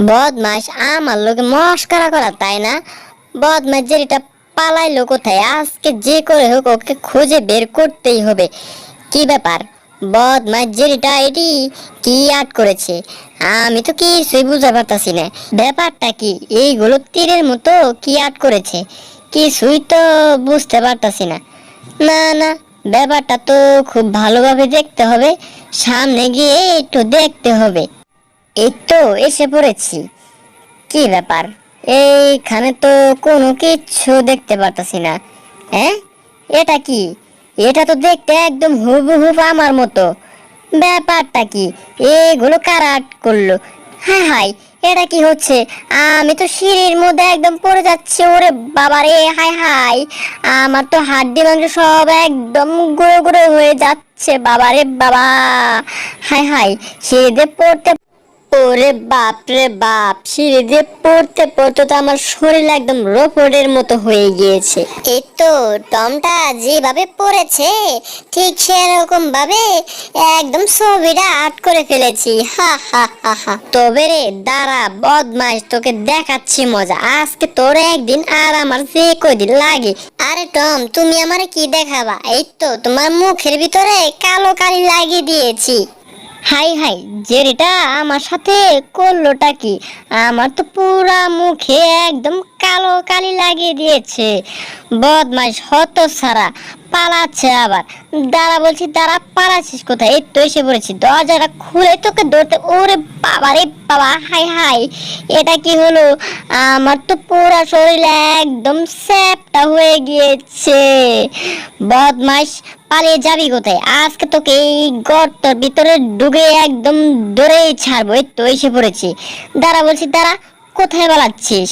বদমাস আমার লোকে মস্করা করা, তাই না? বদমাস যেটা পালাইলো কোথায়? আজকে যে করে হোক ওকে খুঁজে বের করতেই হবে। কি ব্যাপার? বদমাস যেটা এটি কি আট করেছে? আমি তো কিছুই বুঝতে পারতাছি না। ব্যাপারটা কি? এইগুলো তীরের মতো কি আট করেছে? কিছুই তো বুঝতে পারতাছি না। না না, ব্যাপারটা তো খুব ভালোভাবে দেখতে হবে। সামনে গিয়ে একটু দেখতে হবে। এই তো এসে পড়েছি। কি ব্যাপার? এইখানে তো কোনো কিচ্ছু দেখতে পারতাছি না। হ্যাঁ, এটা কি? এটা তো দেখতে একদম হুবহু আমার মতো। ব্যাপারটা কি? এগুলো কারা আর্ট করলো? হায় হায়, এটা কি হচ্ছে? আমি তো সিঁড়ির মধ্যে একদম পড়ে যাচ্ছি। ওরে বাবা রে, হায় হায়, আমার তো হাড্ডি মাংস সব একদম গুঁড়ো গুঁড়ো হয়ে যাচ্ছে। বাবা রে বাবা, হায় হায়, সিঁড়িতে পড়তে, ওরে বাপ রে বাপ, সিঁড়ি দিয়ে পড়তে পড়তে তো আমার শরীর একদম রোবটের মতো হয়ে গিয়েছে। এই তো টমটা যেভাবে পড়েছে ঠিক সেরকম ভাবে একদম ছবিটা আর্ট করে ফেলেছি। হা হা হা হা। তবে রে দাঁড়া বদমাস, তোকে দেখাচ্ছি মজা আজকে। তোর একদিন আর আমার যে কদিন লাগে। আরে টম, তুমি আমারে কি দেখাবা? এই তো তোমার মুখের ভিতরে কালো কালি লাগিয়ে দিয়েছি। হাই হাই, যেটা আমার সাথে করলোটা কি? আমার তো পুরা মুখে একদম কালো কালি লাগিয়ে দিয়েছে। বদমাইশ হত সারা, পালাচ্ছে আবার। দাঁড়া বলছি, দাঁড়া, পালাচ্ছিস কোথায়? এই তো এসে পড়েছি, দরজাটা খুলে তোকে ধরতে। ওরে বাবা রে বাবা, হাই হাই, এটা কি হলো? আমার তো পুরা শরীর একদম স্যাপটা হয়ে গিয়েছে। বদমাইশ, পালিয়ে যাবি কোথায়? আজকে তোকে এই গর্তের ভিতরে ঢুকে একদম ধরেই ছাড়বো। এই তো এসে পড়েছি। দাঁড়া বলছি, দাঁড়া, কোথায় পালাচ্ছিস?